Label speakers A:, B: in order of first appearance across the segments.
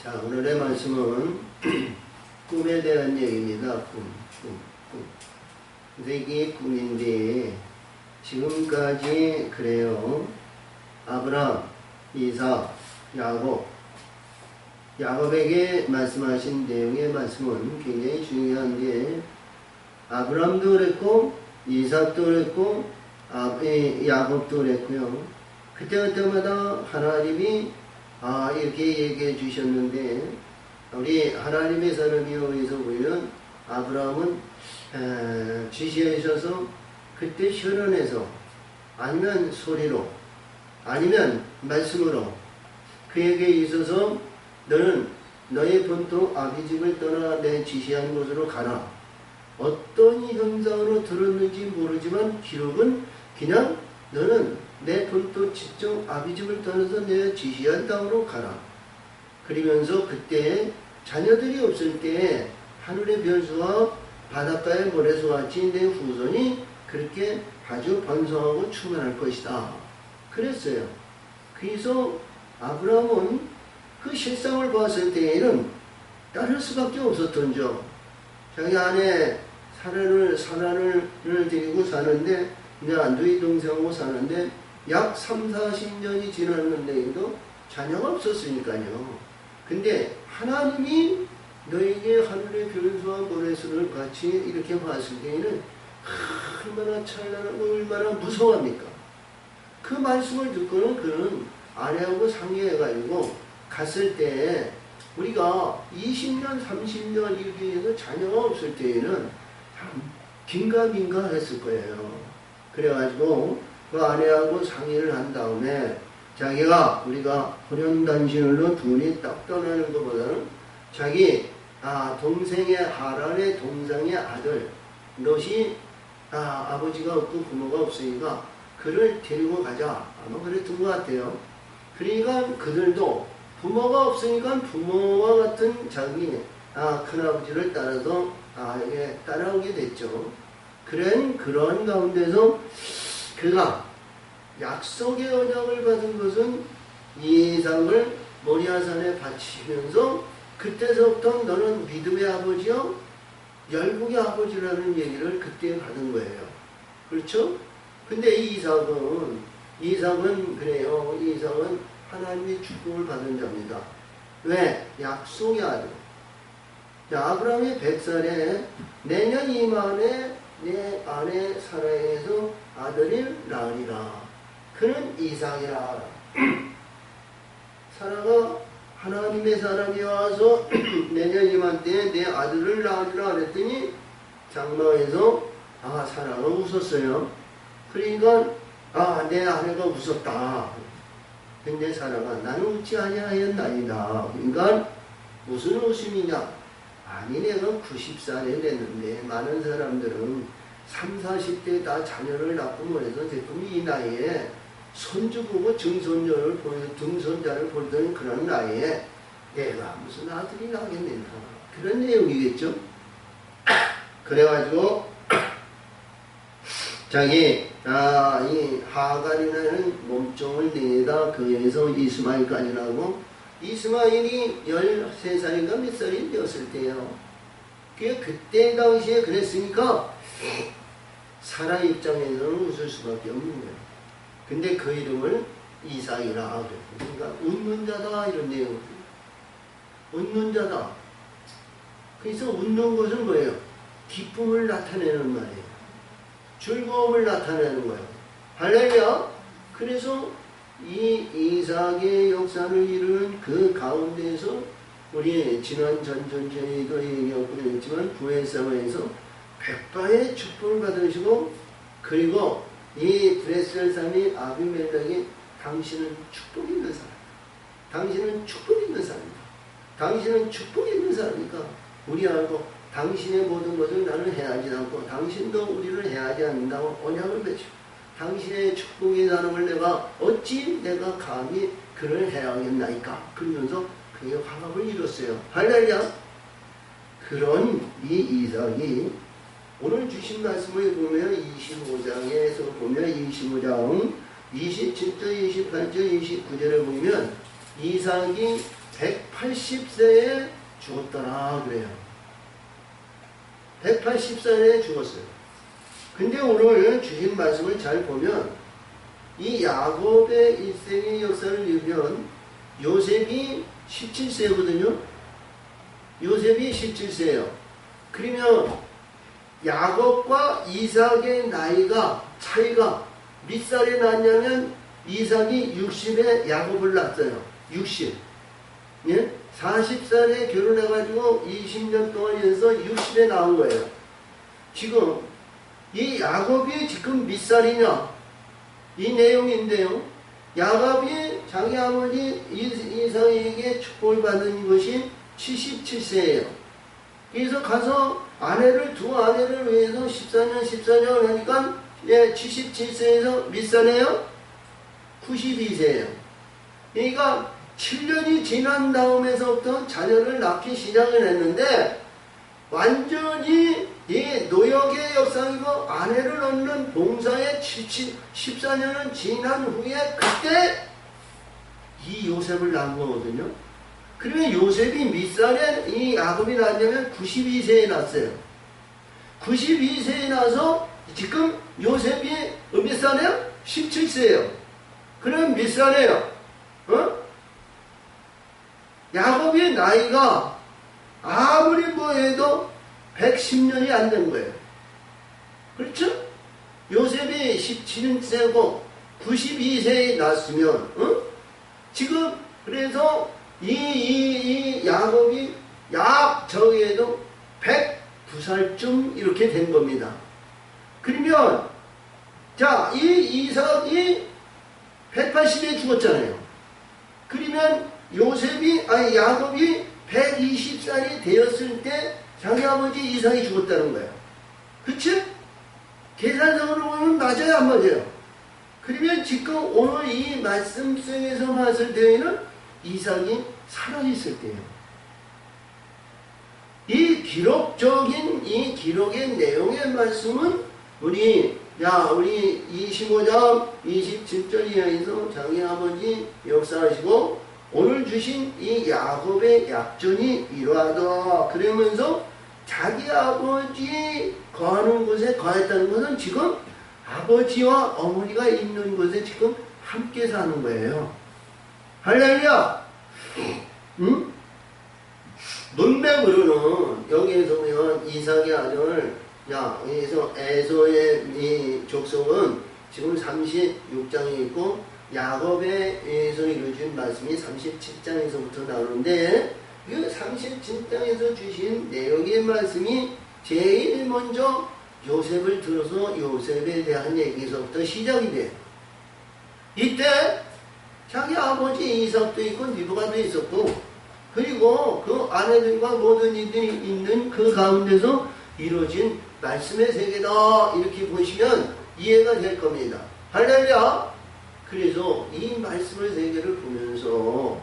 A: 자, 오늘의 말씀은 꿈에 대한 얘기입니다. 꿈. 그래서 이게 꿈인데, 지금까지 그래요. 아브라함, 이삭, 야곱에게 말씀하신 내용의 말씀은 굉장히 중요한데, 아브라함도 그랬고, 이삭도 그랬고, 야곱도 그랬고요. 그때마다 하나님이 이렇게 얘기해 주셨는데, 우리 하나님의 사람이여 에서 보면 아브라함은 지시하셔서 그때 현원에서 아니면 소리로 아니면 말씀으로 그에게 있어서 너는 너의 본토 아비집을 떠나 내 지시한 곳으로 가라. 어떤 현상으로 들었는지 모르지만 기록은 그냥 너는 내 본토 직접 아비집을 떠나서 내가 지시한 땅으로 가라. 그러면서 그때 자녀들이 없을 때 하늘의 별수와 바닷가의 모래수와 같이 내 후손이 그렇게 아주 번성하고 충만할 것이다. 그랬어요. 그래서 아브라함은 그 실상을 봤을 때에는 따를 수밖에 없었던 점. 자기 아내 사라를 데리고 사는데 이제 안두희 동생하고 사는데 약 30-40년이 지났는데도 자녀가 없었으니까요. 근데 하나님이 너에게 하늘의 별수와 모래수를 같이 이렇게 봤을 때에는 얼마나 찬란하고 얼마나 무서워합니까? 그 말씀을 듣고는 그는 아내하고 상의해가지고 갔을 때 우리가 20년, 30년 이렇게 해서 자녀가 없을 때에는 참 긴가민가 했을 거예요. 그래가지고 그 아내하고 상의를 한 다음에 자기가 우리가 혼연단신으로 둘이 딱 떠나는 것보다는 자기 동생의 하란의 동생의 아들 롯이 아버지가 없고 부모가 없으니까 그를 데리고 가자. 아마 그랬던 것 같아요. 그러니까 그들도 부모가 없으니까 부모와 같은 자기 큰아버지를 따라서 따라오게 됐죠. 그런 가운데서 그가 약속의 언약을 받은 것은 이삭을 모리아산에 바치면서 그때서부터 너는 믿음의 아버지요 열국의 아버지라는 얘기를 그때 받은 거예요. 그렇죠? 근데 이삭은 그래요. 이삭은 하나님의 축복을 받은 자입니다. 왜? 약속의 아들. 아브라함이 100살에 내년 이만에 내 아내 사라에서 아들을 낳으리라. 그는 이삭이라. 사라가 하나님의 사람이 와서 내년 이맘때에 내 아들을 낳으리라 그랬더니 장막에서 사라가 웃었어요. 그러니까 내 아내가 웃었다. 근데 사라가 나는 웃지 아니하였나이다. 그러니까 무슨 웃음이냐? 아니 내가 90살이 됐는데 많은 사람들은 30-40대 다 자녀를 낳고 뭐해서 지금 이 나이에 손주 보고 증손자를 보던 그런 나이에 내가 무슨 아들이 나겠는가 그런 내용이겠죠. 그래가지고 자기 이 하갈이라는 몸종을 내다 그에서 이스마엘까지 나고 이스마엘이 13살인가 몇 살이 되었을 때요. 그때 당시에 그랬으니까 사라 입장에서는 웃을 수밖에 없는 거예요. 근데 그 이름을 이삭이라 그랬고, 그러니까 웃는 자다 이런 내용. 웃는 자다. 그래서 웃는 것은 뭐예요? 기쁨을 나타내는 말이에요. 즐거움을 나타내는 거예요. 할렐루야. 그래서 이 이삭의 역사를 이루는 그 가운데에서 우리 지난 전전전에도 얘기하고 그랬지만 부엘사마에서 백바의 축복을 받으시고 그리고 이 브레셀삼이 아비멜렉이 당신은 축복 있는 사람. 당신은 축복 있는 사람이다. 당신은 축복 있는 사람이니까 우리하고 당신의 모든 것을 나는 해하지 않고 당신도 우리를 해하지 않는다고 언약을 맺죠. 당신의 축복의 사람을 내가 감히 그를 해하겠나이까. 그러면서 그의 화합을 이뤘어요. 할렐루야. 그런 이 이삭이 오늘 주신 말씀을 보면 25장에서 보면 25장 27절, 28절, 29절에 보면 이삭이 180세에 죽었더라 그래요. 180세에 죽었어요. 근데 오늘 주신 말씀을 잘 보면 이 야곱의 일생의 역사를 읽으면 요셉이 17세거든요. 요셉이 17세예요. 그러면 야곱과 이삭의 나이가 차이가 몇 살에 났냐면 이삭이 60에 야곱을 낳았어요. 60. 예? 40살에 결혼해가지고 20년 동안 해서 60에 나온 거예요. 지금 이 야곱이 지금 몇 살이냐? 이 내용인데요. 야곱이 자기 아버지 이삭에게 축복을 받은 것이 77세예요. 그래서 가서 두 아내를 위해서 14년 하니까 77세에서 몇 살이에요? 92세예요. 그러니까 7년이 지난 다음에서부터 자녀를 낳기 시작을 했는데 완전히 이 노역의 역사이고 아내를 얻는 봉사의 14년은 지난 후에 그때 이 요셉을 낳은 거거든요. 그러면 요셉이 몇 살에 이 야곱이 낳았냐면 92세에 낳았어요. 92세에 나서 지금 요셉이 몇 살이에요? 17세예요. 그럼 몇 살이에요? 야곱의 나이가 아무리 뭐 해도 110년이 안 된 거예요. 그렇죠? 요셉이 17세고 92세에 났으면 지금 그래서 이 야곱이 약 저기에도 109살쯤 이렇게 된 겁니다. 그러면 자, 이 이삭이 180에 죽었잖아요. 그러면 야곱이 120살이 되었을 때 자기 아버지 이삭이 죽었다는 거예요. 그치? 계산적으로 보면 맞아요, 안 맞아요? 그러면 지금 오늘 이 말씀 속에서 봤을 때에는 이삭이 살아있을 때예요. 이 기록적인 이 기록의 내용의 말씀은 우리 25장 27절 이하에서 자기 아버지 역사하시고 오늘 주신 이 야곱의 약전이 이러하다 그러면서 자기 아버지 거하는 곳에 거했다는 것은 지금 아버지와 어머니가 있는 곳에 지금 함께 사는 거예요. 할렐루야! 응? 문맥으로는 여기에서 보면 이삭의 아들 여기서 에서의 이 족속은 지금 36장에 있고 야곱에서 이루어진 말씀이 37장에서부터 나오는데 그 37장에서 주신 내용의 말씀이 제일 먼저 요셉을 들어서 요셉에 대한 얘기에서부터 시작이 돼요. 이때 자기 아버지 이삭도 있고 리브가도 있었고 그리고 그 아내들과 모든 이들이 있는 그 가운데서 이루어진 말씀의 세계다 이렇게 보시면 이해가 될 겁니다. 할렐루야! 그래서 이 말씀의 세계를 보면서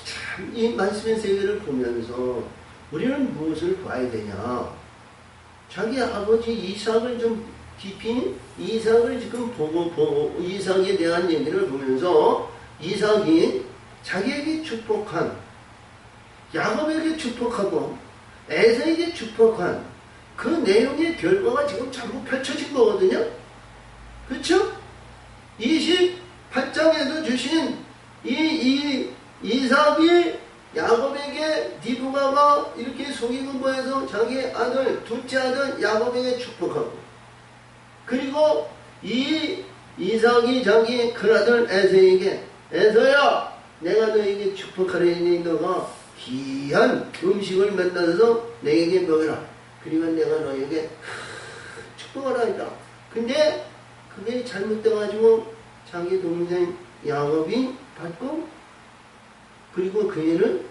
A: 참 이 말씀의 세계를 보면서 우리는 무엇을 봐야 되냐? 자기 아버지 이삭을 좀 깊이 이삭을 지금 보고 이삭에 대한 얘기를 보면서 이삭이 자기에게 축복한 야곱에게 축복하고 에서에게 축복한 그 내용의 결과가 지금 전부 펼쳐진 거거든요. 그렇죠? 28장에도 주신 이 이삭이 야곱에게 리브가가 이렇게 속이고 보여서 자기 아들 둘째 아들 야곱에게 축복하고 그리고 이 이삭이 자기 큰아들 에서에게 에서야 내가 너에게 축복하려니 너가 귀한 음식을 만들어서 내게 먹여라. 그러면 내가 너에게 축복을 하리라. 근데 그게 잘못돼가지고 자기 동생 야곱이 받고 그리고 그애는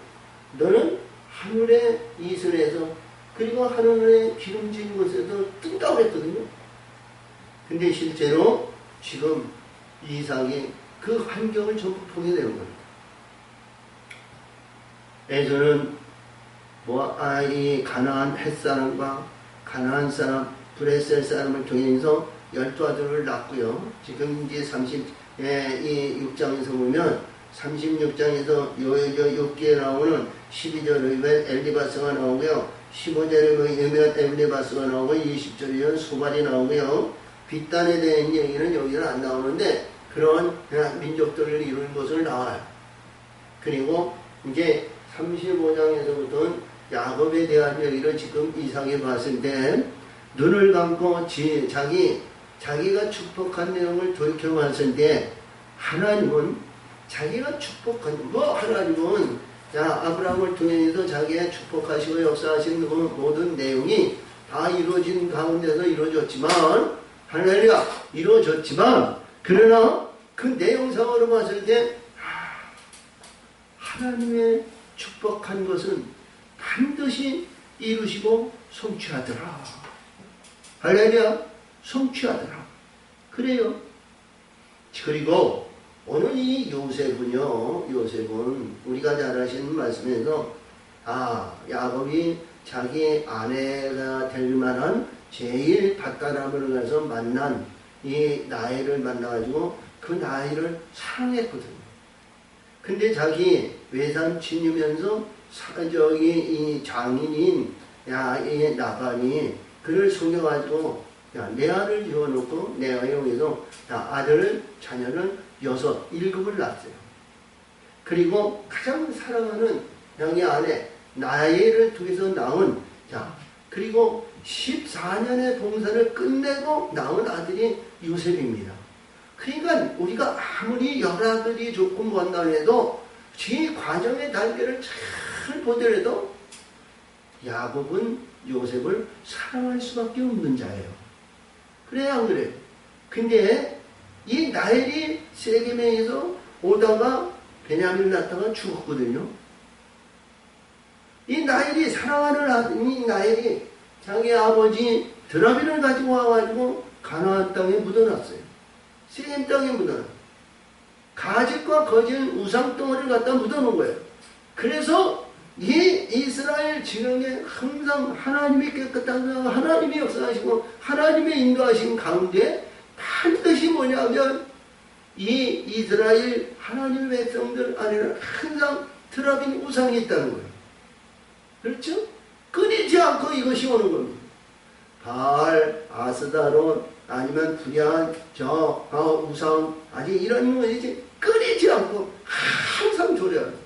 A: 너는 하늘의 이슬에서 그리고 하늘의 기름진 곳에서 뜬다고 했거든요. 근데 실제로 지금 이삭이 그 환경을 전부 보게 되는 겁니다. 에서는 이 가나안 햇사람과 가나안 사람 브레셀 사람을 통해서 12아들을 낳고요. 지금 이제 36장에서 보면 36장에서 욥기에 나오는 12절에 엘리바스가 나오고요. 15절에 보면 엘리바스가 나오고 20절에 소발이 나오고요. 빗단에 대한 얘기는 여기는 안 나오는데 그런 민족들을 이루는 것을 나와요. 그리고 이제 35장에서부터는 야곱에 대한 얘기를 지금 이삭이 봤을 때 눈을 감고 자기가 축복한 내용을 돌이켜 봤을 때 하나님은 자기가 축복한 하나님은 아브라함을 통해서 자기가 축복하시고 역사하신 그 모든 내용이 다 이루어진 가운데서 이루어졌지만 할렐루야 이루어졌지만 그러나 그 내용상으로 봤을 때 하나님의 축복한 것은 반드시 이루시고 성취하더라. 할렐루야 성취하더라. 그래요. 그리고 오늘 이 요셉은 우리가 잘 아시는 말씀에서 야곱이 자기 아내가 될 만한 제일 밭가람을 가서 만난 이 나이를 만나가지고 그 나이를 사랑했거든요. 근데 자기 외삼 친유면서 이 장인인 이 나반이 그를 속여가지고 내 아를 지어놓고 내가 여기서 아들을 자녀를 7을 낳았어요. 그리고 가장 사랑하는 자기 아내 나엘을 통해서 낳은 그리고 14년의 봉사를 끝내고 낳은 아들이 요셉입니다. 그러니까 우리가 아무리 열아들이 좋고 뭔다 해도 제 과정의 단계를 잘 보더라도 야곱은 요셉을 사랑할 수밖에 없는 자예요. 그래야 안 그래요? 근데 이 나엘이 세겜에서 오다가 베냐민을 낳다가 죽었거든요. 이 나엘이 사랑하는 아들이 나엘이 자기 아버지 드라비를 가지고 와가지고 가나안 땅에 묻어놨어요. 세겜 땅에 묻어놨어요. 가짓과 거짓 우상덩어리를 갖다 묻어놓은 거예요. 그래서 이 이스라엘 지령에 항상 하나님이 깨끗한 하나님이 역사하시고 하나님의 인도하신 가운데 반드시 뭐냐면 이 이스라엘 하나님의 백성들 안에는 항상 드라빈 우상이 있다는 거예요. 그렇죠? 끊이지 않고 이것이 오는 겁니다. 바알, 아스다론 아니면 불의한 우상 아직 이런 것이지 끊이지 않고 항상 조례합니다.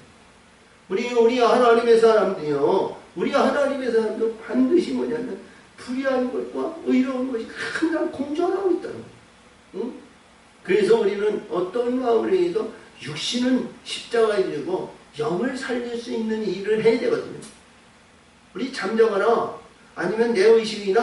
A: 우리 하나님의 사람들이요. 우리 하나님의 사람도 반드시 뭐냐면 불의한 것과 의로운 것이 항상 공존하고 있다는 거예요. 응? 그래서 우리는 어떤 마음을 해도 육신은 십자가에 지고 영을 살릴 수 있는 일을 해야 되거든요. 우리 잠자거나 아니면 내 의식에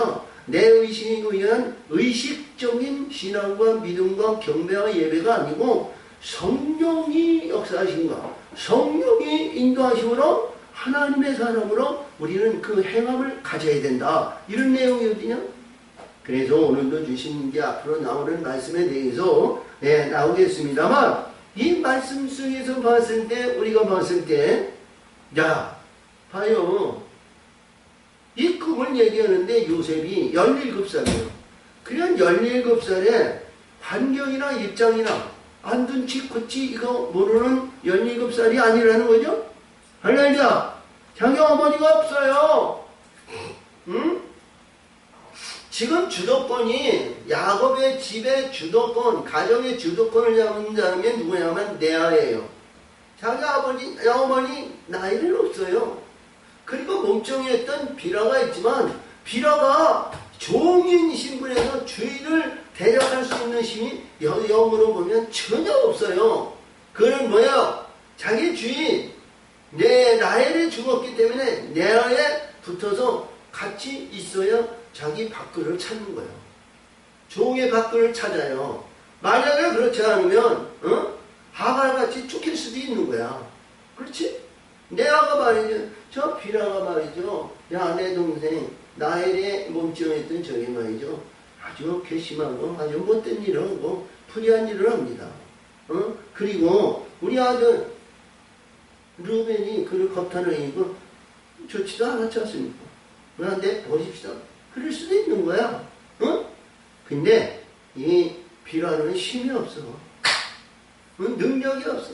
A: 의한 의식적인 신앙과 믿음과 경배와 예배가 아니고 성령이 역사하신가 성령이 인도하심으로 하나님의 사람으로 우리는 그 행함을 가져야 된다. 이런 내용이 어디냐? 그래서 오늘도 주신 게 앞으로 나오는 말씀에 대해서 나오겠습니다만 이 말씀 속에서 봤을 때 우리가 봤을 때 봐요. 이 꿈을 얘기하는데 요셉이 17살이에요. 그냥 17살에 환경이나 입장이나 안둔치 굳이 이거 모르는 17살이 아니라는 거죠. 할렐루야. 자기 어머니가 없어요. 응? 지금 주도권이 야곱의 집의 주도권, 가정의 주도권을 잡는 사람이 누구냐면 레아예요. 자기 어머니 나이는 없어요. 그리고 몸종이었던 비라가 있지만 비라가 종인 신분에서 주인을 대적할 수 있는 힘이 영으로 보면 전혀 없어요. 그는 뭐예요? 자기 주인 라헬이 죽었기 때문에 레아에 붙어서 같이 있어야 자기 밥그릇을 찾는 거예요. 종의 밥그릇을 찾아요. 만약에 그렇지 않으면 하갈같이 쫓길 수도 있는 거야. 그렇지? 레아가 말이죠. 저 비라가 말이죠. 내 동생 라헬의 몸종했던 저기 말이죠. 아주 괘씸하고 아주 못된 일을 하고 불의한 일을 합니다. 그리고 우리 아들 루벤이 그를 겁탈을 이고 좋지도 않았지 않습니까? 내 버립시다. 그럴 수도 있는 거야. 근데 이 비라는 힘이 없어. 능력이 없어.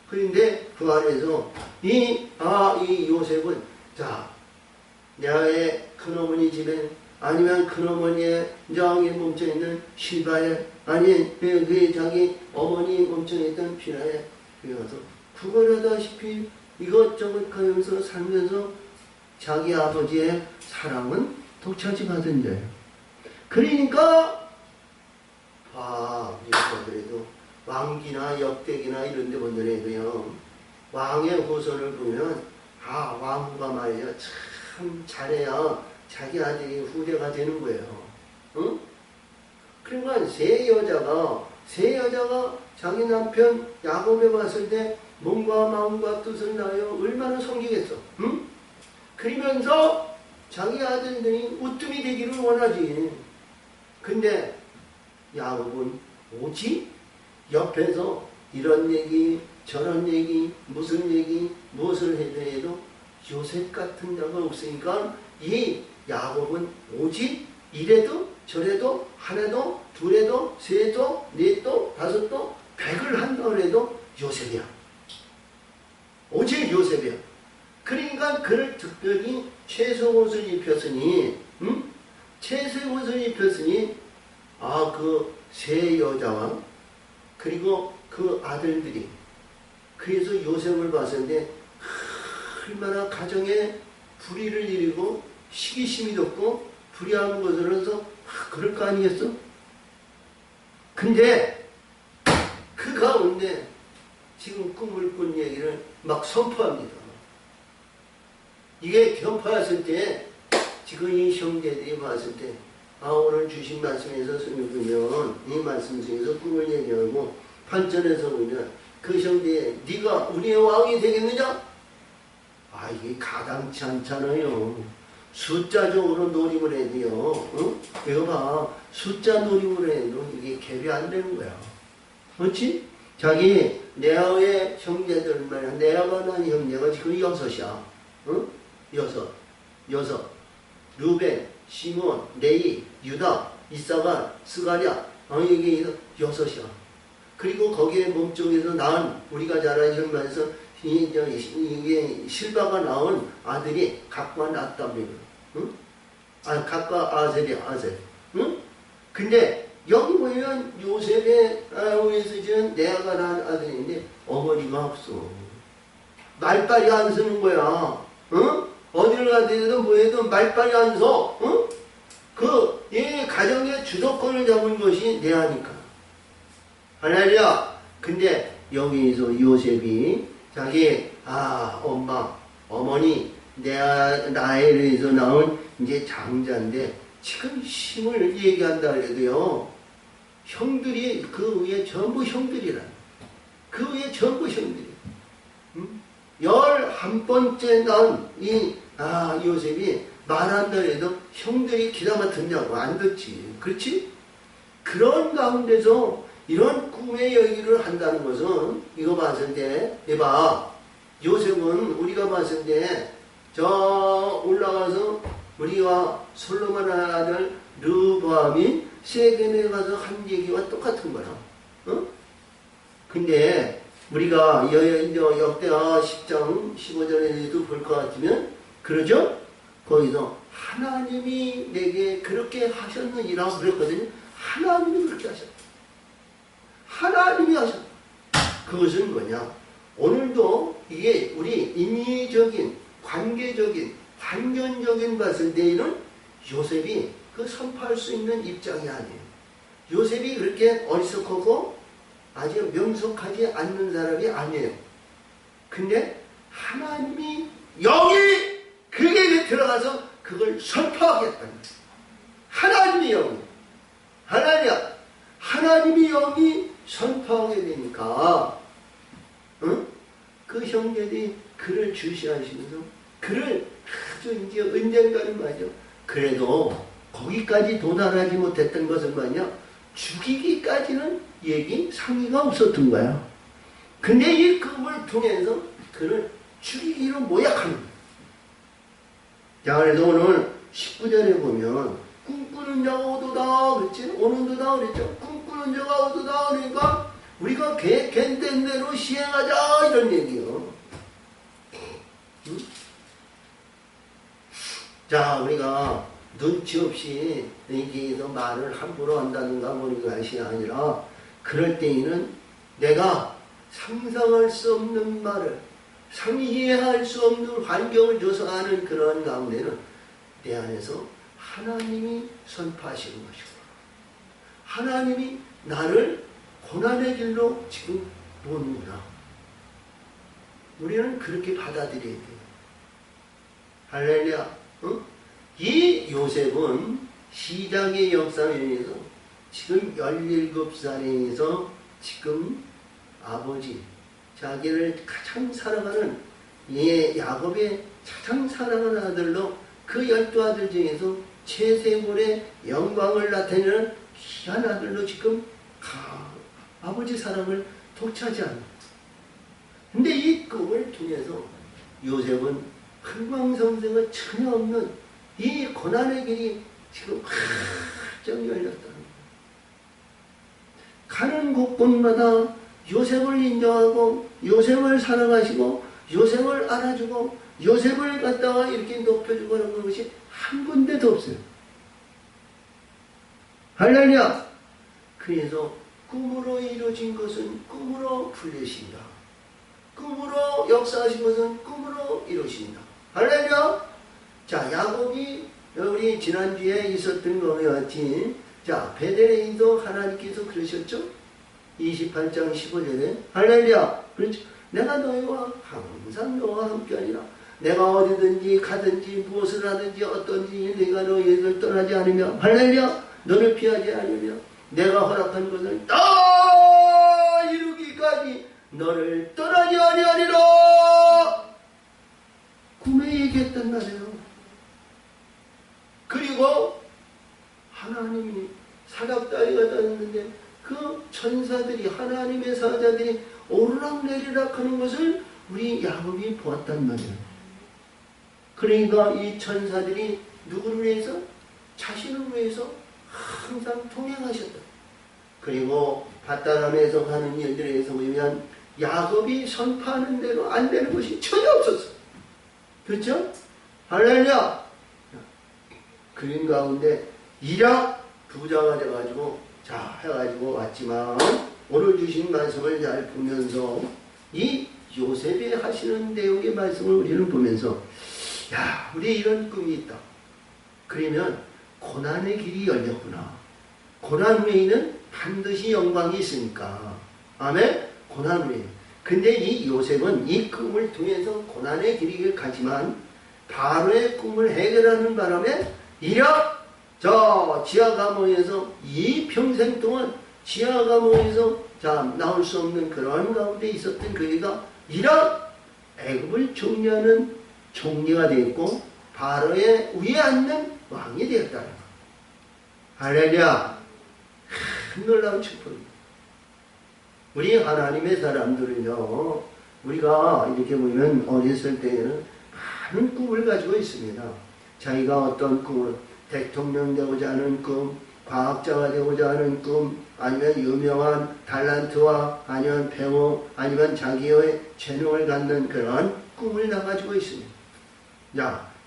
A: 그런데 그 안에서 이 요셉은 자, 내의 큰어머니 집에 아니면 큰어머니의 저기 멈춰있는 실바에 아니 그 자기 어머니 멈춰있던 비라에 그래서 구걸하다시피 이것저것 하면서 살면서 자기 아버지의 사랑은 독차지 받은 자예요. 그러니까 이거들에도 왕기나 역대기나 이런 데 보더라도요 왕의 호선을 보면 왕후가 말이야 참 잘해야 자기 아들이 후대가 되는 거예요. 응? 그러니까 세 여자가 자기 남편 야곱에 봤을 때 몸과 마음과 뜻을 다하여 얼마나 섬기겠어. 응? 그러면서 자기 아들들이 우뜸이 되기를 원하지. 근데 야곱은 오직 옆에서 이런 얘기 저런 얘기 무슨 얘기 무엇을 해도 요셉 같은 자가 없으니까 이 야곱은 오직 이래도 저래도 하나도 둘에도 셋도 넷도 다섯도 100을 한다 그래도 요셉이야. 오직 요셉이야. 그러니까 그를 특별히 채색옷을 입혔으니 채색옷을 입혔으니 그 세 여자와 그리고 그 아들들이 그래서 요셉을 봤었는데 얼마나 가정에 불의를 일으고 시기심이 덥고 불의한 것으로서 그럴 거 아니겠어? 근데 그 가운데 지금 꿈을 꾼 얘기를 막 선포합니다. 이게 견파했을 때 지금 이 형제들이 봤을 때 오늘 주신 말씀에서 보면 이 말씀 중에서 꿈을 얘기하고 판전에서 보면 그 형제에 네가 우리의 왕이 되겠느냐? 이게 가당치 않잖아요. 숫자적으로 노림을 해도요. 응? 이거 봐. 숫자 노림을 해도 이게 개비 안 되는 거야. 그렇지? 자기 레아의 형제들 말이야. 레아가 난 형제가 지금 6이야. 응? 6. 루벤, 시몬, 레이, 유다, 이사갈, 스가랴. 이게 6이야. 그리고 거기에 몸쪽에서 낳은 우리가 잘 아는 말에서 이게 실바가 낳은 아들이 각과 낳았답니다. 응? 각과 아셀이야. 응? 근데 여기 보면 요셉의 위에서 지은 레아가 낳은 아들인데 어머니가 없어. 말빨이 안 서는 거야. 응? 어디를 가더라도 뭐해도 말빨이 안 서. 응? 이 가정의 주도권을 잡은 것이 레아니까. 할렐루야. 근데 여기서 요셉이 자기 엄마 어머니 나에 의해서 나온 이제 장자인데 지금 힘을 얘기한다 그래도요 형들이 그 위에 전부 형들이라. 그 위에 전부 형들이. 11번째 난 이 요셉이 말한다 해도 형들이 기다마 듣냐고 안 듣지. 그렇지? 그런 가운데서 이런 꿈의 얘기를 한다는 것은 이거 봤을 때 이봐 요셉은 우리가 봤을 때 저 올라가서 우리가 솔로몬 아들 르브암이 세겜에 가서 한 얘기와 똑같은 거야. 근데 우리가 역대하 10장 15절에도 볼 것 같으면 그러죠? 거기서 하나님이 내게 그렇게 하셨느니라고 그랬거든요. 하나님이 그렇게 하셨다. 하나님이 하셨다. 그것은 뭐냐? 오늘도 이게 우리 인위적인, 관계적인, 단견적인 봤을 때에는 요셉이 그 선포할 수 있는 입장이 아니에요. 요셉이 그렇게 어리석하고 아주 명석하지 않는 사람이 아니에요. 근데 하나님이 여기 그게 들어가서 그걸 선포하겠다는 거예요. 하나님이 영이 하나님이 영이 선포하게 되니까 그 형제들이 그를 주시하시면서 그를 아주 이제 언젠가는 말이죠. 그래도 거기까지 도달하지 못했던 것은 뭐냐? 죽이기까지는 상의가 없었던 거야. 근데 이 꿈을 통해서 그를 죽이기로 모약하는 거야. 자, 그래서 오늘 19절에 보면 꿈꾸는 자가 오도다 그랬지? 오는도다 그랬죠? 꿈꾸는 자가 오도다 그러니까 우리가 계획된 대로 시행하자 이런 얘기요. 응? 자, 우리가 눈치 없이 여기에서 말을 함부로 한다든가 뭐 이것이 아니라 그럴 때에는 내가 상상할 수 없는 말을 이해할 수 없는 환경을 조성하는 그런 가운데는 내 안에서 하나님이 선포하시는 것이구나. 하나님이 나를 고난의 길로 지금 보는구나. 우리는 그렇게 받아들여야 돼요. 할렐루야. 어? 이 요셉은 시작의 역사에 의해서 지금 17살에서 지금 아버지, 자기를 가장 사랑하는 야곱의 가장 사랑하는 아들로 그 12아들 중에서 최세골의 영광을 나타내는 귀한 아들로 지금 아버지 사랑을 독차지합니다. 근데 이 꿈을 통해서 요셉은 흥망성쇠가 전혀 없는 이 고난의 길이 지금 활짝 열렸다는 거예요. 가는 곳곳마다 요셉을 인정하고 요셉을 사랑하시고 요셉을 알아주고 요셉을 갖다가 이렇게 높여주고 하는 것이 한 군데도 없어요. 할렐루야. 그래서 꿈으로 이루어진 것은 꿈으로 풀리신다. 꿈으로 역사하신 것은 꿈으로 이루신다. 할렐루야. 자, 야곱이 우리 지난주에 있었던 것과 같이 자, 베들레헴도 하나님께서 그러셨죠? 28장 15절에 할렐루야. 그렇죠? 내가 너희와 항상 너와 함께하니라. 내가 어디든지 가든지 무엇을 하든지 어떤지 내가 너희를 떠나지 않으며 할렐루야. 너를 피하지 않으며 내가 허락한 것을 다 이루기까지 너를 떠나지 아니하리라. 꿈에 얘기했단 말이에요. 그리고 하나님이 사각다리가 떴는데 그 천사들이 하나님의 사자들이 오르락내리락 하는 것을 우리 야곱이 보았단 말이에요. 그러니까 이 천사들이 누구를 위해서? 자신을 위해서 항상 동행하셨다. 그리고 밧다람에서 가는 일들에서 보면 야곱이 선포하는 대로 안 되는 것이 전혀 없었어. 그렇죠? 할렐루야. 그림 가운데 일약 부자가 돼가지고 자 해가지고 왔지만 오늘 주신 말씀을 잘 보면서 이 요셉이 하시는 내용의 말씀을 우리는 보면서 야, 우리 이런 꿈이 있다. 그러면 고난의 길이 열렸구나. 고난 후에는 반드시 영광이 있으니까. 아멘? 고난 후에. 근데 이 요셉은 이 꿈을 통해서 고난의 길이를 가지만 바로의 꿈을 해결하는 바람에 이력 저 지하 감옥에서 이 평생 동안 지하 감옥에서 자 나올 수 없는 그런 가운데 있었던 그이가 이력 애굽을 총리하는 총리가 되었고 바로의 위에 앉는 왕이 되었다는 것. 할렐루야. 놀라운 축복입니다. 우리 하나님의 사람들은요, 우리가 이렇게 보면 어렸을 때에는 많은 꿈을 가지고 있습니다. 자기가 어떤 꿈을, 대통령 되고자 하는 꿈, 과학자가 되고자 하는 꿈, 아니면 유명한 달란트와 아니면 배우, 아니면 자기의 재능을 갖는 그런 꿈을 다 가지고 있습니다.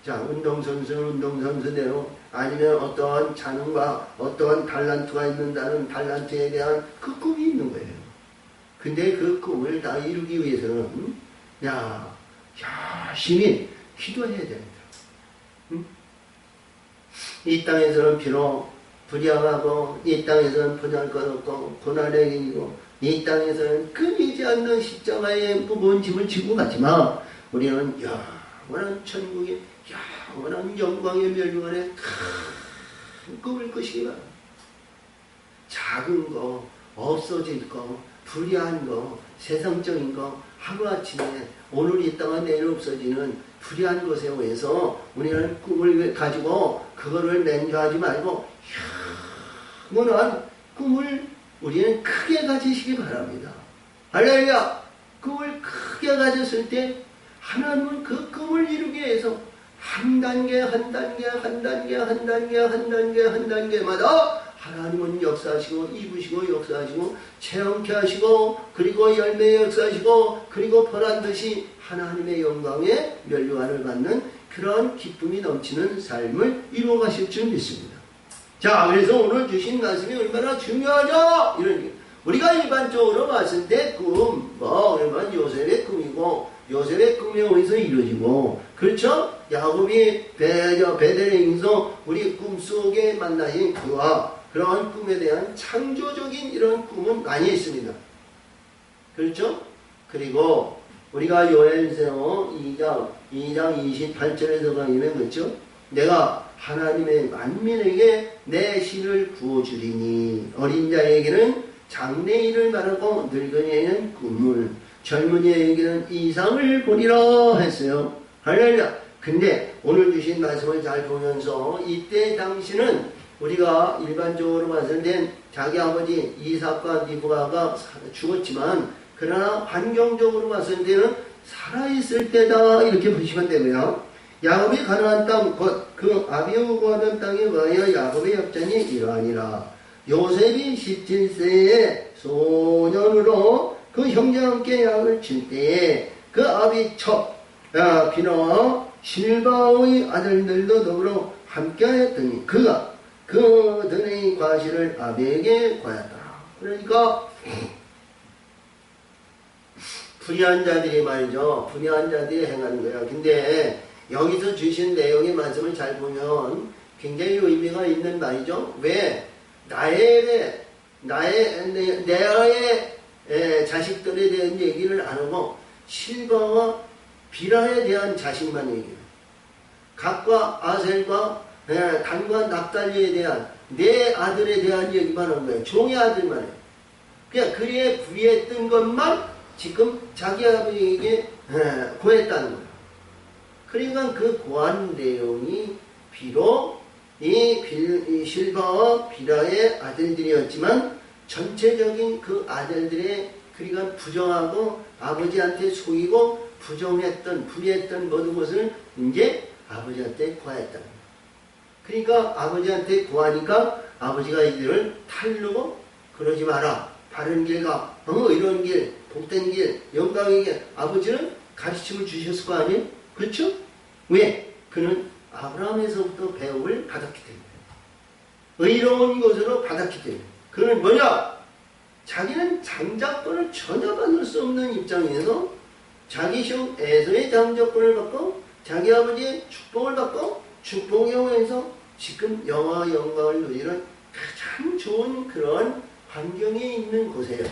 A: 자, 운동선수는 운동선수대로 아니면 어떠한 재능과 어떠한 달란트가 있는다는 달란트에 대한 그 꿈이 있는 거예요. 근데 그 꿈을 다 이루기 위해서는 열심히 기도해야 됩니다. 응? 이 땅에서는 비록 불량하고 이 땅에서는 보잘것없고 고난의 길이고 이 땅에서는 끊이지 않는 십자가의 무거운 짐을 지고 가지만 우리는 영원한 천국의 영원한 영광의 멸류관에 큰 꿈을 꾸시기 바랍니다. 작은 거, 없어질 거, 불의한 거, 세상적인 거 하루아침에 오늘 있다가 내일 없어지는 불의한 것에 의해서 우리는 꿈을 가지고 그거를 맹조하지 말고 영원한 꿈을 우리는 크게 가지시기 바랍니다. 할렐루야! 꿈을 크게 가졌을 때 하나님은 그 꿈을 이루기 위해서 한 단계 한 단계마다 하나님은 역사하시고 이부시고 역사하시고 체험케 하시고 그리고 열매 역사하시고 그리고 보란듯이 하나님의 영광에 면류관을 받는 그런 기쁨이 넘치는 삶을 이루어 가실 줄 믿습니다. 자, 그래서 오늘 주신 말씀이 얼마나 중요하죠? 이런 게. 우리가 일반적으로 봤을 때 꿈, 그러면 요셉의 꿈이고, 요셉의 꿈이 어디서 이루어지고, 그렇죠? 야곱이 베들레헴에서 우리 꿈속에 만나신 그와 그러한 꿈에 대한 창조적인 이런 꿈은 많이 있습니다. 그렇죠? 그리고 우리가 요엘서 2장 28절에서 가면 그렇죠? 내가 하나님의 만민에게 내 신을 부어주리니 어린 자에게는 장래일을 말하고 늙은이에게는 꿈을 젊은이에게는 이상을 보리라 했어요. 할렐루야. 근데 오늘 주신 말씀을 잘 보면서 이때 당시는 우리가 일반적으로 봤을 땐 자기 아버지 이삭과 리브가가 죽었지만 그러나 환경적으로 봤을 때는 살아있을 때다 이렇게 보시면 되고요. 야곱이 가나안 땅 곧 그 아비후 구하던 땅에 와여 야곱의 역전이 이러하니라. 요셉이 17세의 소년으로 그 형제와 함께 양을 칠 때에 그 아비첩 비나와 실바의 아들들도 더불어 함께하였더니 그가 그들의 과실을 아비에게 과였더라. 그러니까 불의한 자들이 말이죠. 불의한 자들이 행하는 거야. 근데 여기서 주신 내용의 말씀을 잘 보면 굉장히 의미가 있는 말이죠. 왜? 나의 자식들에 대한 얘기를 안 하고 실바와 비라에 대한 자식만 얘기해요. 갓과 아셀과 단과 납달리에 대한 내 아들에 대한 얘기만 한 거예요. 종의 아들만 해요. 그냥 그의 불의했던 것만 지금 자기 아버지에게 고했다는 거예요. 그러니까 그 고한 내용이 비록 이 실바와 비라의 아들들이었지만 전체적인 그 아들들의 그러니까 부정하고 아버지한테 속이고 부정했던 불의했던 모든 것을 이제 아버지한테 고했다. 그러니까 아버지한테 고하니까 아버지가 이들을 타르고 그러지 마라. 바른 길 가. 이런 길, 복된 길, 영광의 길. 아버지는 가르침을 주셨을 거 아니에요? 그렇죠? 왜? 그는 아브라함에서부터 배움을 받았기 때문에. 의로운 것으로 받았기 때문에. 그는 뭐냐? 자기는 장자권을 전혀 받을 수 없는 입장에서 자기 형 에서의 장자권을 받고 자기 아버지의 축복을 받고 축복에 의해서 지금 영광을 누리는 가장 좋은 그런 환경에 있는 곳이에요.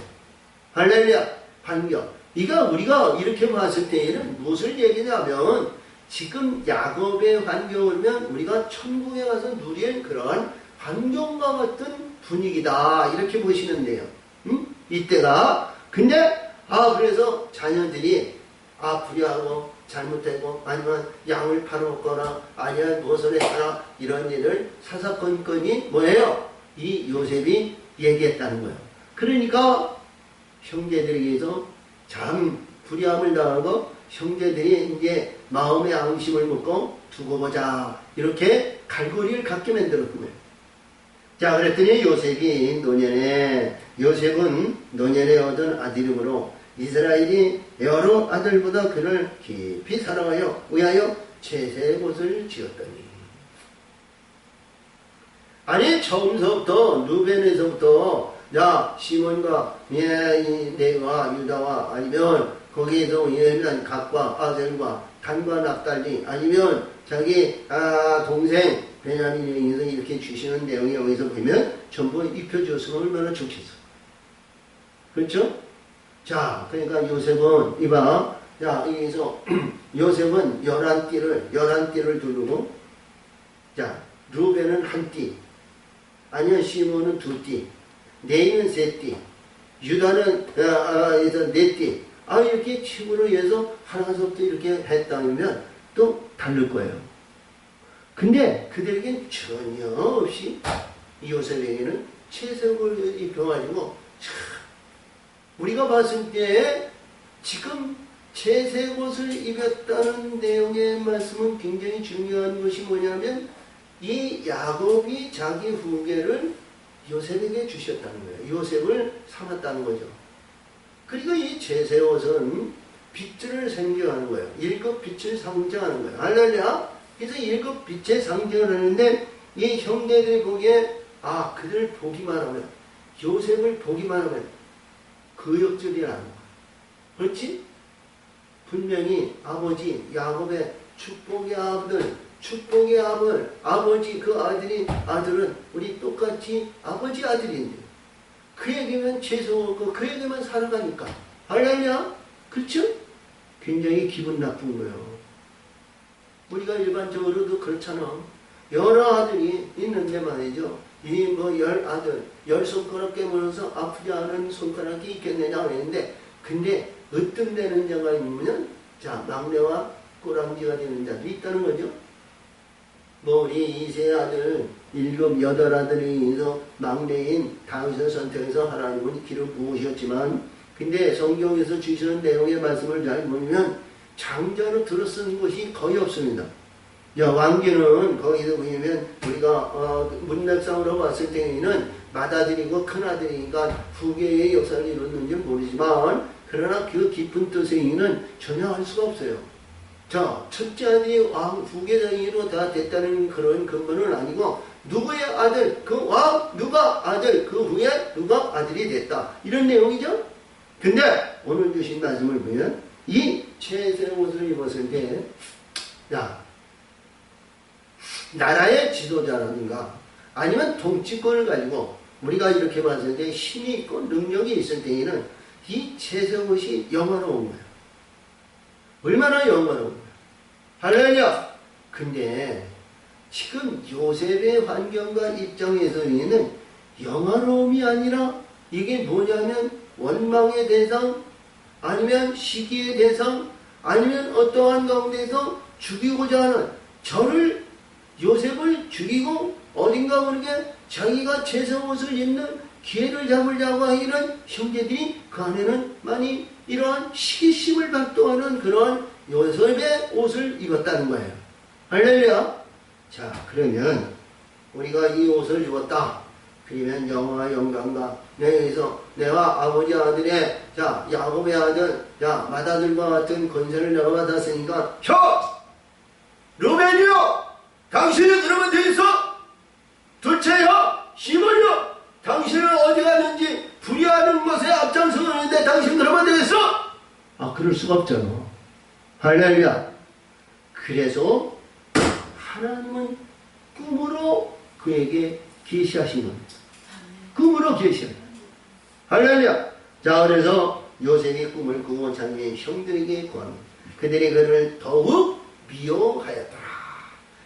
A: 할렐루야. 환경. 우리가 이렇게 봤을 때에는 무엇을 얘기냐면 지금 야곱의 환경을 보면 우리가 천국에 가서 누릴 그러한 환경과 같은 분위기다 이렇게 보시면 돼요. 이때가 근데 그래서 자녀들이 불의하고 잘못되고 아니면 양을 팔아먹거나 아니면 무엇을 했거나 이런 일을 사사건건이 뭐예요? 이 요셉이 얘기했다는 거예요. 그러니까 형제들에게서 참 불의함을 당하고 형제들이 이제 마음의 앙심을 먹고 두고 보자 이렇게 갈고리를 갖게 만들었던 거예요. 자, 그랬더니 요셉은 노년에 얻은 아들이므로 이스라엘이 여러 아들보다 그를 깊이 사랑하여 위하여 채색 옷을 지었더니. 아니 처음서부터 루벤에서부터 시몬과 레위와 유다와 아니면 거기에서 예언한 갓과 아셀과 단과 납달리 아니면 자기 동생 베냐민에게서 이렇게 주시는 내용이 여기서 보면 전부 입혀주었으면 얼마나 좋겠어. 그렇죠? 자, 그러니까 요셉은 이봐. 자, 여기서 요셉은 11띠를 두르고 자, 루벤은 1띠 아니면 시몬은 2띠 레위는 3띠 유다는 4띠 이렇게 칩으로 해서 하나서부터 이렇게 했다면 또 다를 거예요. 근데 그들에겐 전혀 없이 요셉에게는 채색을 입혀가지고 우리가 봤을 때 지금 채색 옷을 입었다는 내용의 말씀은 굉장히 중요한 것이 뭐냐면 이 야곱이 자기 후계를 요셉에게 주셨다는 거예요. 요셉을 삼았다는 거죠. 그리고 이 제세옷은 빛을 상징하는 거예요. 일곱 빛을 상징하는 거예요. 할렐루야. 그래서 일곱 빛의 상징을 하는데 이 형제들이 보기에 그들 보기만 하면 요셉을 보기만 하면 거역절이라는 거예요. 그렇지? 분명히 아버지 야곱의 축복의 아버지 그 아들은 우리 똑같이 아버지 아들인데 그에게만 죄송하고 그에게만 살아가니까 할렐루야. 그렇죠? 굉장히 기분 나쁜 거예요. 우리가 일반적으로도 그렇잖아. 여러 아들이 있는데 말이죠. 이 10아들 10손가락 깨물어서 아프지 않은 손가락이 있겠느냐 그랬는데 근데 어떤 되는 자가 있으면 막내와 꼬랑지가 되는 자도 있다는 거죠. 우리 이세 아들 7, 8아들이 막내인 다윗을 선택해서 하나님은 기름 부으셨지만 근데 성경에서 주시는 내용의 말씀을 잘 보면 장자로 들어쓰는 것이 거의 없습니다. 왕기는 거기서 보면 우리가 문맥상으로 봤을 때에는 맏아들이고 큰아들이니까 후계의 역사를 이뤘는지 모르지만 그러나 그 깊은 뜻에는 전혀 알 수가 없어요. 첫째 아들이 왕 후계자로 다 됐다는 그런 근거는 아니고 누구의 아들 그 왕 누가 아들 그 후에 누가 아들이 됐다 이런 내용이죠. 근데 오늘 주신 말씀을 보면 이 채색 옷을 입었을 때 나라의 지도자라든가 아니면 통치권을 가지고 우리가 이렇게 봤을 때 힘이 있고 능력이 있을 때에는 이 채색 옷이 영화로운 거예요. 얼마나 영화로운 거예요. 할렐루야. 근데 지금 요셉의 환경과 입장에서는 영화로움이 아니라 이게 뭐냐면 원망의 대상 아니면 시기의 대상 아니면 어떠한 가운데서 죽이고자 하는 요셉을 죽이고 어딘가 모르게 자기가 채색옷을 입는 기회를 잡으려고 하는 형제들이 그 안에는 많이 이러한 시기심을 발동하는 그러한 요셉의 옷을 입었다는 거예요. 할렐루야. 그러면 우리가 이 옷을 입었다. 그러면 영화와 영광과 여기서 내가 아버지 아들의 야곱의 아들 맏아들과 같은 권세를 내가 받았으니까 루벤이요 당신은 그러면 되겠어? 둘째요 시몬이요 당신은 어디 갔는지 불의하는 것에 앞장서는데 당신 그러면 되겠어? 그럴 수가 없잖아. 할렐루야. 그래서 하나님은 꿈으로 그에게 계시하신 겁니다. 꿈으로 계시하신 할렐루야. 그래서 요셉이 꿈을 꾸고 자기의 형들에게 구합니다. 그들이 그를 더욱 미워하였더라.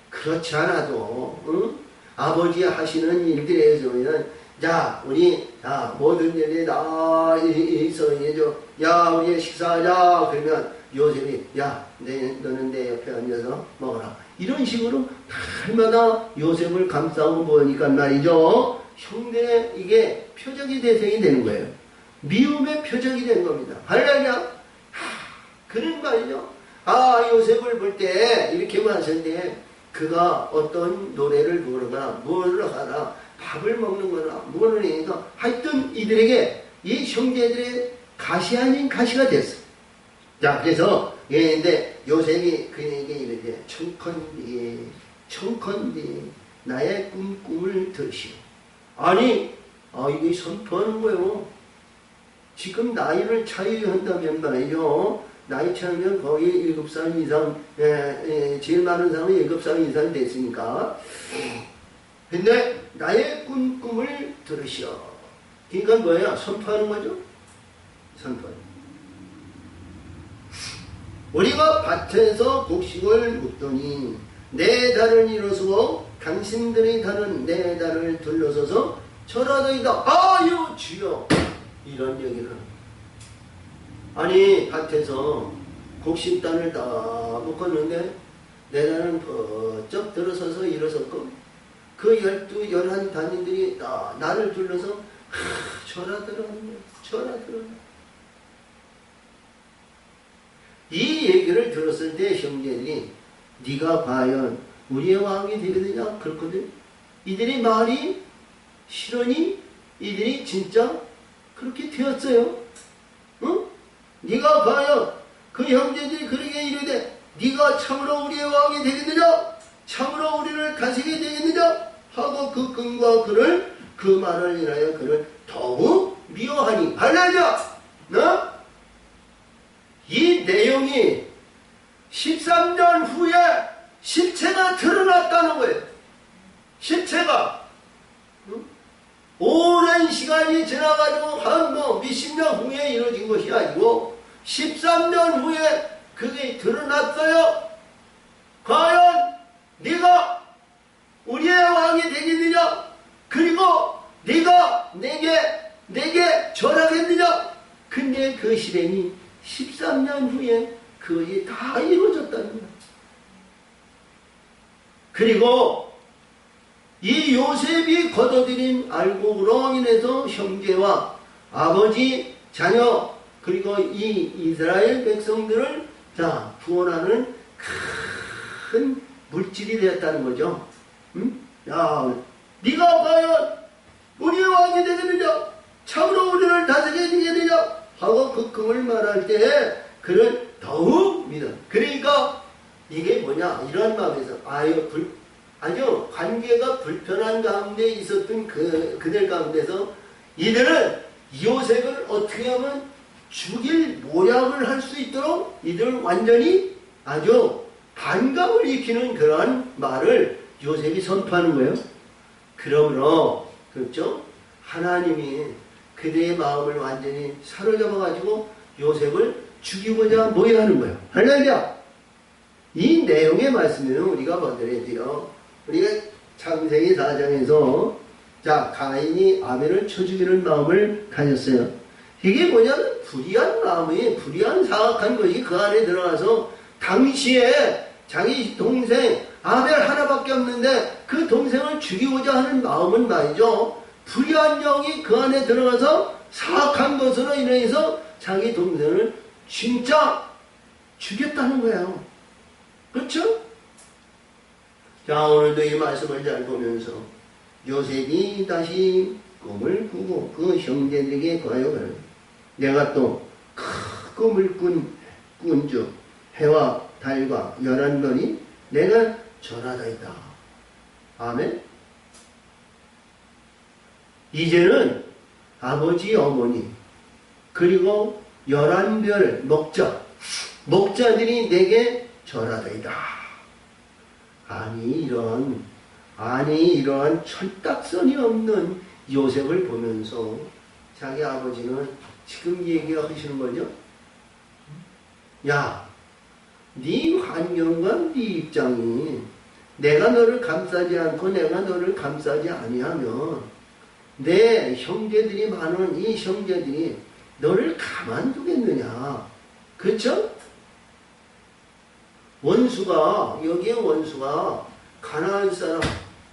A: 그렇지 않아도 아버지 하시는 일들에서는 우리 모든 일이 다 있어야죠. 우리 식사하자. 그러면 요셉이 너는 내 옆에 앉아서 먹어라. 이런 식으로 날마다 요셉을 감싸고 보니까 말이죠. 형들의 이게 표적이 대상이 되는 거예요. 미움의 표적이 된 겁니다. 할렐루야. 그런 말이죠. 요셉을 볼 때 이렇게 봤는데 그가 어떤 노래를 부르거나 뭘 하나 밥을 먹는 거나 뭐를 하니까 하여튼 이들에게 이 형제들의 가시 아닌 가시가 됐어. 그래서 근데 요셉이 그에게 이르되 청컨대 나의 꿈을 들으시오. 이게 선포하는 거예요. 지금 나이를 차이한다면 말이죠. 나이 차이면 거의 7살 이상, 제일 많은 사람은 7살 이상 됐으니까. 근데 나의 꿈을 들으시오. 그러니까 뭐야? 선포하는 거죠? 선포. 우리가 밭에서 곡식을 묻더니 내 달을 일어서고 당신들의 달은 내 달을 둘러서서 절하더이다. 아유 주여. 이런 얘기를 밭에서 곡식단을 다 묶었는데 내 달은 번쩍 들어서서 일어섰고 그 12, 11 단인들이 나를 둘러서 절하더라는 거예요. 이 얘기를 들었을 때 형제들이 네가 과연 우리의 왕이 되겠느냐 그렇거든. 이들이 말이 실언이 이들이 진짜 그렇게 되었어요. 응? 네가 과연 그 형제들이 그러게 이르되 네가 참으로 우리의 왕이 되겠느냐? 참으로 우리를 다스리게 되겠느냐? 하고 그 끈과 그를 그 말을 인하여 그를 더욱 미워하니. 할렐루야! 어? 이 내용이 13년 후에 실체가 드러났다는 거예요. 실체가. 응? 오랜 시간이 지나가지고 한 몇십 년 후에 이루어진 것이 아니고 13년 후에 그게 드러났어요. 과연 네가 우리의 왕이 되겠느냐? 그리고 네가 내게 절하겠느냐? 근데 그 실행이 13년 후에 그것이 다 이루어졌다는 거야. 그리고 이 요셉이 거둬들인 알곡으로 인해서 형제와 아버지, 자녀, 그리고 이 이스라엘 백성들을 구원하는 큰 물질이 되었다는 거죠. 응? 야, 네가 과연 우리의 왕이 되겠느냐? 참으로 우리를 다스리게 되겠느냐? 하고 그 금을 말할 때에 그를 더욱 믿어. 그러니까 이게 뭐냐? 이런 마음에서 아주 관계가 불편한 가운데 있었던 그들 가운데서 이들은 요셉을 어떻게 하면 죽일 모략을 할 수 있도록 이들 완전히 아주 반감을 일으키는 그러한 말을 요셉이 선포하는 거예요. 그러므로 그렇죠? 하나님이 그들의 마음을 완전히 사로잡아가지고 요셉을 죽이고자 모여하는 거예요. 할렐루야! 이 내용의 말씀은 우리가 받아야 돼요. 우리가 창세기 4장에서 가인이 아벨을 쳐 죽이는 마음을 가졌어요. 이게 뭐냐면 불의한 마음이, 불의한 사악한 것이 그 안에 들어가서 당시에 자기 동생 아벨 하나밖에 없는데 그 동생을 죽이고자 하는 마음은 말이죠. 불의한 영이 그 안에 들어가서 사악한 것으로 인해서 자기 동생을 진짜 죽였다는 거예요. 그렇죠? 자, 오늘도 이 말씀을 잘 보면서 요셉이 다시 꿈을 꾸고 그 형제들에게 과요. 내가 또 큰 꿈을 꾼즉 해와 달과 11번이 내가 전하다이다. 아멘. 이제는 아버지, 어머니 그리고 11별 목자들이 내게 전하다이다. 아니 이러한 철딱선이 없는 요셉을 보면서 자기 아버지는 지금 얘기하시는 거죠. 야, 네 환경과 네 입장이 내가 너를 감싸지 않고 내가 너를 감싸지 아니하면 내 형제들이 많은 이 형제들이 너를 가만두겠느냐. 그렇죠? 여기에 원수가 가나안 사람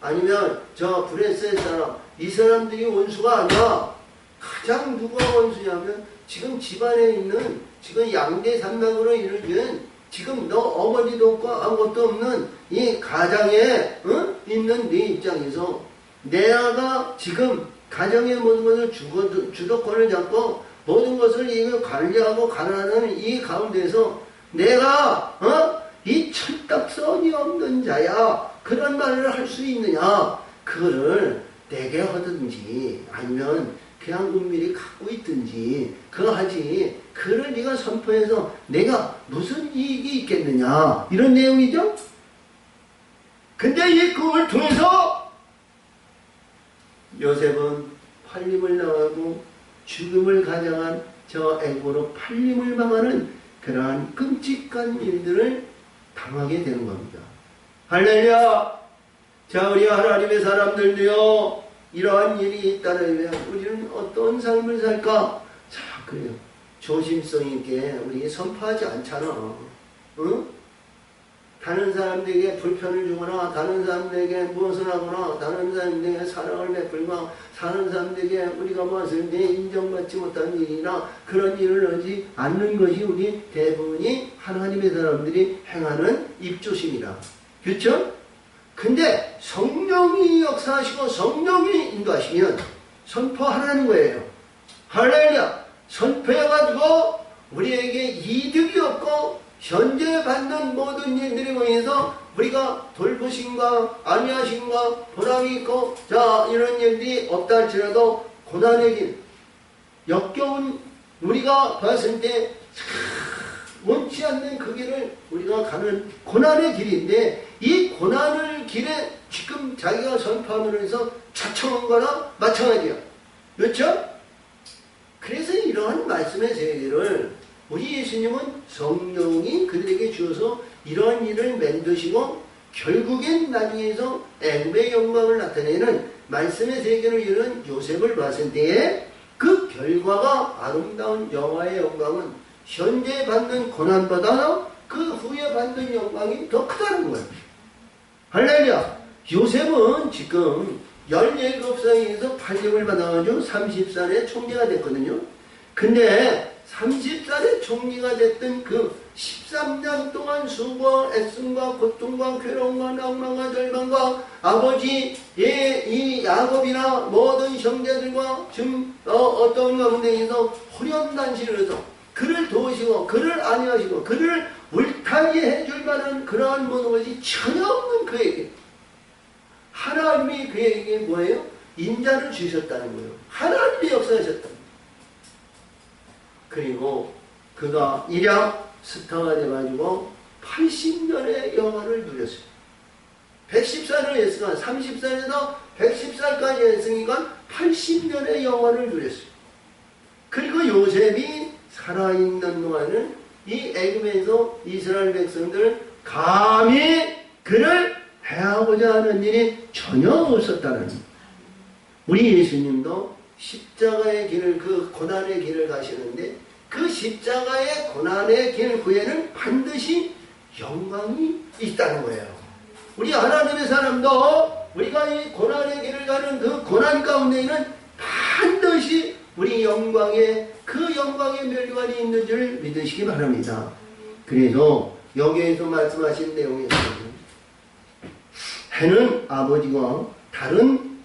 A: 아니면 저 브레스의 사람, 이 사람들이 원수가 아니야. 가장 누가 원수냐면 지금 집안에 있는 지금 양대 산맥으로 이루어진 지금 너 어머니도 없고 아무것도 없는 이 가장에 있는 네 입장에서 내가 지금 가정의 모든 것을 주도권을 잡고 모든 것을 이거 관리하고 가라는 이 가운데서 내가 이 철딱선이 없는 자야 그런 말을 할 수 있느냐. 그거를 내게 하든지 아니면 그냥 은밀히 갖고 있든지 그거 하지. 그를 네가 선포해서 내가 무슨 이익이 있겠느냐. 이런 내용이죠. 근데 이 꿈을 통해서 요셉은 팔림을 당하고 죽음을 가장한 저 애고로 팔림을 당하는 그러한 끔찍한 일들을 당하게 되는 겁니다. 할렐루야! 자, 우리 하나님의 사람들도요, 이러한 일이 있다면 우리는 어떤 삶을 살까? 자, 그래요. 조심성 있게 우리 선포하지 않잖아. 응? 다른 사람들에게 불편을 주거나, 다른 사람들에게 무엇을 하거나, 다른 사람들에게 사랑을 베풀거나, 다른 사람들에게 우리가 무엇을 인정받지 못한 일이나 그런 일을 하지 않는 것이 우리 대부분이 하나님의 사람들이 행하는 입조심이라. 그렇죠? 근데 성령이 역사하시고 성령이 인도하시면 선포하라는 거예요. 할렐루야! 선포해가지고 우리에게 이득이 없고 현재 받는 모든 일들에 의해서 우리가 돌보심과 안위하심과 보람이 있고 자 이런 일들이 없다 할지라도 고난의 길, 역겨운 우리가 봤을 때 원치 않는 그 길을 우리가 가는 고난의 길인데 이 고난의 길에 지금 자기가 선포함으로 자청한 거나 마찬가지야. 그렇죠? 그래서 이러한 말씀의 세계를 우리 예수님은 성령이 그들에게 주어서 이러한 일을 만드시고 결국엔 나중에서 애굽의 영광을 나타내는 말씀의 세계를 이루는 요셉을 봤을 때에 그 결과가 아름다운 여호와의 영광은 현재 받는 고난보다 그 후에 받는 영광이 더 크다는 거예요. 할렐루야! 요셉은 지금 17살에서 팔림을 받아가지고 30살에 총리가 됐거든요. 근데 30살에 총리가 됐던 그 13년 동안 수고, 애씀과 고통과 괴로움과 낭만과 절망과 아버지의 이 야곱이나 모든 형제들과 지금 어떤 가운데에서 호련단신을 해서 그를 도우시고 그를 안위하시고 그를 울타리에 해줄 만한 그러한 모든 것이 전혀 없는 그에게 하나님이 그에게 뭐예요? 인자를 주셨다는 거예요. 하나님이 역사하셨다는 거예요. 그리고 그가 일약 스타가 돼가지고 80년의 영화를 누렸어요. 110살을 했으니까 30살에서 110살까지 했으니까 80년의 영화를 누렸어요. 그리고 요셉이 살아있는 동안은 이 애굽에서 이스라엘 백성들 감히 그를 해하고자 하는 일이 전혀 없었다는 거예요. 우리 예수님도 십자가의 길을 그 고난의 길을 가시는데 그 십자가의 고난의 길 후에는 반드시 영광이 있다는 거예요. 우리 하나님의 사람도 우리가 이 고난의 길을 가는 그 고난 가운데에는 반드시 우리 영광의 그 영광의 멸관이 있는 줄 믿으시기 바랍니다. 그래서 여기에서 말씀하신 내용에서는 해는 아버지와 다른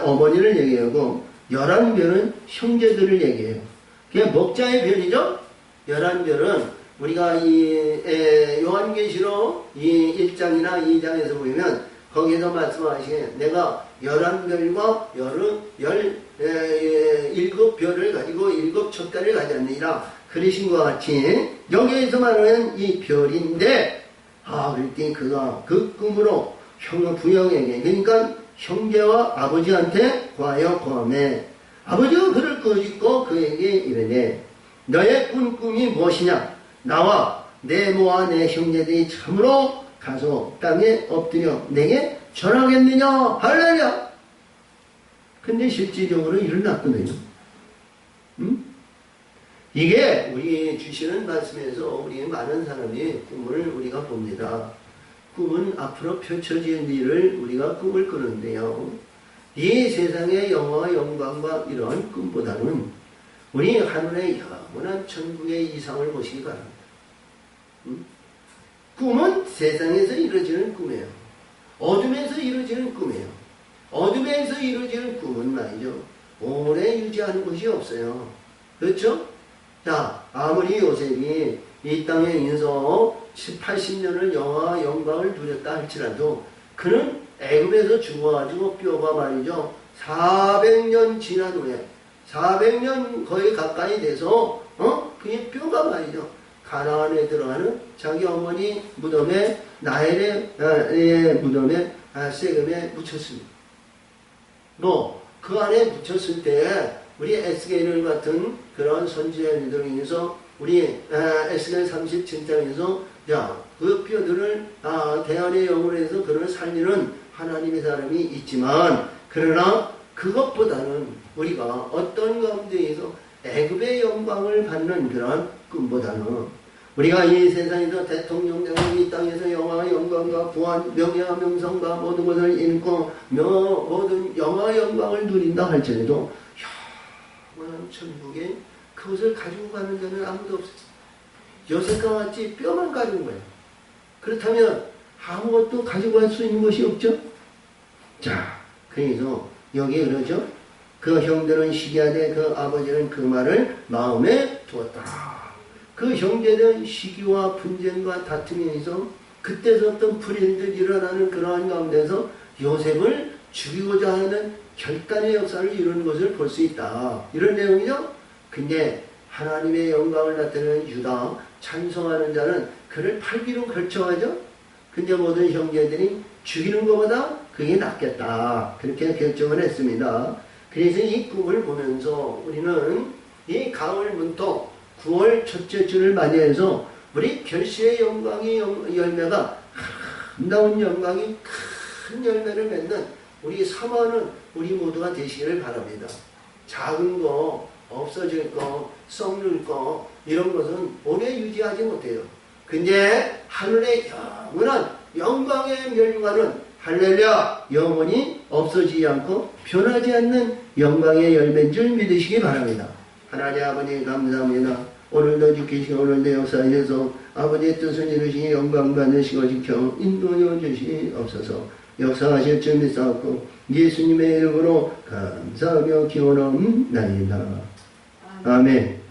A: 어머니를 얘기하고 11별은 형제들을 얘기해요. 그게 목자의 별이죠. 11별은 우리가 이 요한계시록 이 1장이나 2장에서 보면 거기에서 말씀하시기에 내가 11별과 17별을 가지고 7촛대를 가졌느니라 그러신 것 같이 여기에서 말하는 이 별인데 그랬더니 그가 그 꿈으로 부영에게 그러니까 형제와 아버지한테 구하여 고하매 아버지가 그를 꾸짖고 그에게 이르되 너의 꿈이 무엇이냐 나와 내 모와 내 형제들이 참으로 가서 땅에 엎드려 내게 전하겠느냐 할렐루야. 근데 실질적으로 일어났거든요. 이게 우리 주시는 말씀에서 우리 많은 사람이 꿈을 우리가 봅니다. 꿈은 앞으로 펼쳐질 일을 우리가 꿈을 꾸는데요. 이 세상의 영화와 영광과 이러한 꿈보다는 우리 하늘의 영원한 천국의 이상을 보시기 바랍니다. 꿈은 세상에서 이루어지는 꿈이에요. 어둠에서 이루어지는 꿈이에요. 어둠에서 이루어지는 꿈은 말이죠. 오래 유지하는 것이 없어요. 그렇죠? 자, 아무리 요셉이 이 땅에 인서 80년을 영화와 영광을 누렸다 할지라도 그는 애굽에서 죽어가지고 뼈가 말이죠. 400년 지난 후에 400년 거의 가까이 돼서 그의 뼈가 말이죠. 가나안에 들어가는 자기 어머니 무덤에 나엘의 무덤에 세겜에 묻혔습니다. 그 안에 묻혔을 때 우리 에스겔 같은 그런 선지자들을 인해서 우리 에스겔 37장에서 그 뼈들을 대안의 영으로 해서 그를 살리는 하나님의 사람이 있지만 그러나 그것보다는 우리가 어떤 가운데에서 애굽의 영광을 받는 그런 꿈보다는 우리가 이 세상에서 대통령 이 땅에서 영화와 영광과 부한 명예와 명성과 모든 것을 잃고 모든 영화와 영광을 누린다 할지라도 영원한 천국에 그것을 가지고 가는 자는 아무도 없었어요. 요셉과 같이 뼈만 가진 거예요. 그렇다면 아무것도 가지고 갈 수 있는 것이 없죠. 자, 그래서 여기 그러죠. 그 형들은 시기하되 그 아버지는 그 말을 마음에 두었다. 그 형제는 시기와 분쟁과 다툼에서 그때서 어떤 불의들이 일어나는 그러한 가운데서 요셉을 죽이고자 하는 결단의 역사를 이루는 것을 볼 수 있다. 이런 내용이죠. 근데 하나님의 영광을 나타내는 유다, 찬송하는 자는 그를 팔비로 걸쳐가죠. 근데 모든 형제들이 죽이는 것보다 그게 낫겠다. 그렇게 결정을 했습니다. 그래서 이 꿈을 보면서 우리는 이 가을 문턱 9월 첫째 주를 맞이해서 우리 결실의 영광의 열매가 아름다운 영광이 큰 열매를 맺는 우리 사모하는 우리 모두가 되시기를 바랍니다. 작은 거, 없어질 거, 썩는 거 이런 것은 오래 유지하지 못해요. 근데 하늘의 영원한 영광의 멸류관은 할렐루야 영원히 없어지지 않고 변하지 않는 영광의 열매인 줄 믿으시기 바랍니다. 하나님 아버지 감사합니다. 오늘도 주께서 오늘도 역사하셔서 아버지의 뜻을 이루시니 영광 받으시고 지켜 인도하여 주시옵소서. 역사하실 줄 믿사옵고 예수님의 이름으로 감사하며 기원하옵나이다. 아멘.